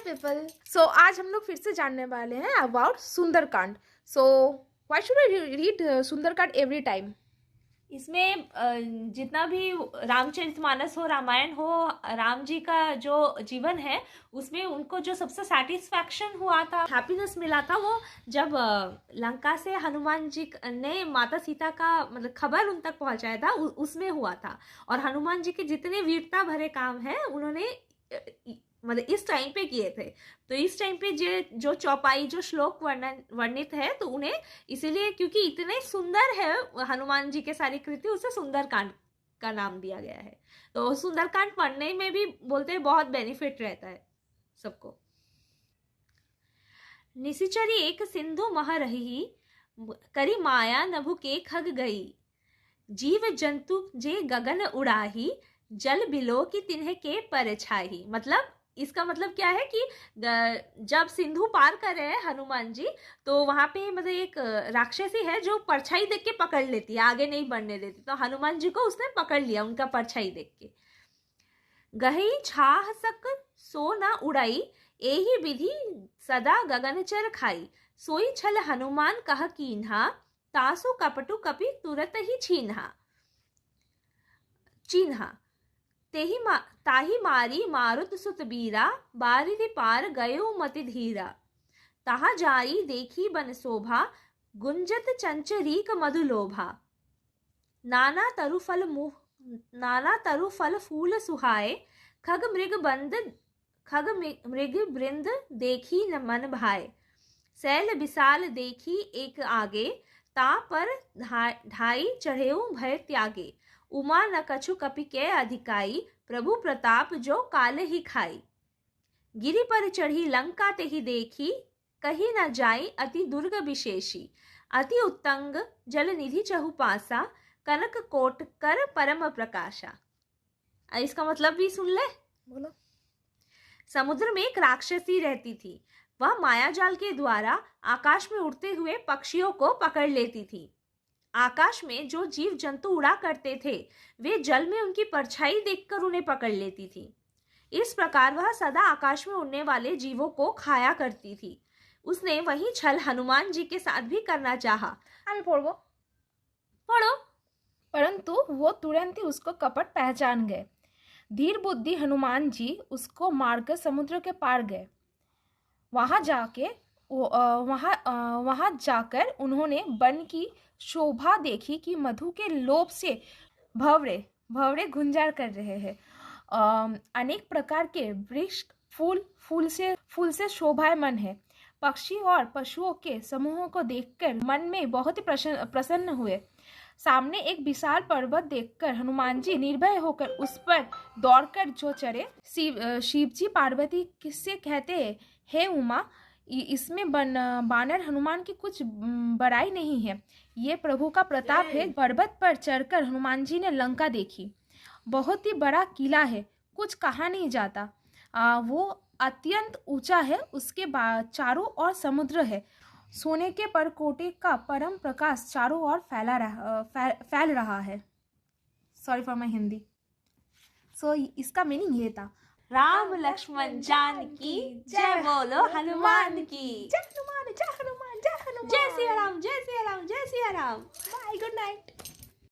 People. सो आज हम लोग फिर से जानने वाले हैं about Sundarkand. So why should I read Sundarkand every time? इसमें जितना भी रामचरितमानस हो, रामायण हो, राम जी का जो जीवन है उसमें उनको जो सबसे सेटिस्फैक्शन हुआ था, हैप्पीनेस मिला था, वो जब लंका से हनुमान जी ने माता सीता का मतलब खबर उन तक पहुंचाया था, उसमें हुआ था। और हनुमान जी के जितने वीरता भरे काम हैं उन्होंने मतलब इस टाइम पे किए थे। तो इस टाइम पे जो चौपाई जो श्लोक वर्णित है तो उन्हें इसीलिए क्योंकि इतने सुंदर है हनुमान जी के सारी कृति, उसे सुंदरकांड का नाम दिया गया है। तो सुंदरकांड पढ़ने में भी बोलते हैं बहुत बेनिफिट रहता है सबको। निशिचरी एक सिंधु मह रही, करी माया नभु के खग गई। जीव जंतु जे गगन उड़ाही, जल बिलो की तिन्ह के पर छाही। मतलब इसका मतलब क्या है कि जब सिंधु पार कर रहे हैं हनुमान जी, तो वहां पे मतलब एक राक्षसी है जो परछाई देख के पकड़ लेती है, आगे नहीं बढ़ने देती। तो हनुमान जी को उसने पकड़ लिया उनका परछाई देख के। गही छाह सक सो न उड़ाई, एही विधि सदा गगनचर खाई। सोई छल हनुमान कह कीन्हा, तासु कपटु कपि तुरत ही छीन्हा। ताही मारी मारुत सुत बीरा, बारिधि पार गयो मति धीरा। ताहा जाई देखी बन शोभा, गुंजत चंचरीक मधुलोभा। नाना तरु फल फूल सुहाए, खग मृग बृंद देखी न मन भाए। सैल विशाल देखी एक आगे, ता पर ढाई चढ़ेऊ भय त्यागे। उमा न कछु कपि के अधिकाई, प्रभु प्रताप जो काल ही खाई। गिरि पर चढ़ी लंका ते ही देखी, कही न जाई अति दुर्ग विशेषी। अति उत्तंग जल निधि चहु पासा, कनक कोट कर परम प्रकाशा। इसका मतलब भी सुन ले। बोलो। समुद्र में एक राक्षसी रहती थी। वह मायाजाल के द्वारा आकाश में उड़ते हुए पक्षियों को पकड़ लेती थी। आकाश में जो जीव जंतु उड़ा करते थे वे जल में उनकी परछाई देखकर उन्हें पकड़ लेती थी। इस प्रकार वह सदा आकाश में उड़ने वाले जीवों को खाया करती थी। उसने वही छल हनुमान जी के साथ भी करना चाहा। আমি পড়বো। पढ़ो। परंतु वो तुरंत ही उसको कपट पहचान गए। धीर बुद्धि हनुमान जी उसको मारकर समुद्र के पार गए। वहां जाकर उन्होंने वन की शोभा देखी कि मधु के लोभ से भवरे गुंजार कर रहे हैं। अनेक प्रकार के वृक्ष फूल से शोभायमान है। पक्षी और पशुओं के समूहों को देखकर मन में बहुत ही प्रसन्न हुए। सामने एक विशाल पर्वत देखकर हनुमान जी निर्भय होकर उस पर दौड़कर जो चढ़े। शिव जी पार्वती किससे कहते हैं, हे उमा, इसमें बानर हनुमान की कुछ बड़ाई नहीं है, ये प्रभु का प्रताप है। पर्वत पर चढ़कर हनुमान जी ने लंका देखी। बहुत ही बड़ा किला है, कुछ कहा नहीं जाता। वो अत्यंत ऊंचा है, उसके चारों ओर समुद्र है। सोने के परकोटे का परम प्रकाश चारों ओर फैल रहा है। Sorry for my Hindi. So इसका मीनिंग ये था, राम लक्ष्मण जानकी जय बोलो हनुमान की। जय हनुमान, जय हनुमान, जय हनुमान। जय सिया राम, जय सिया राम, जय Siya Ram. Bye, good night.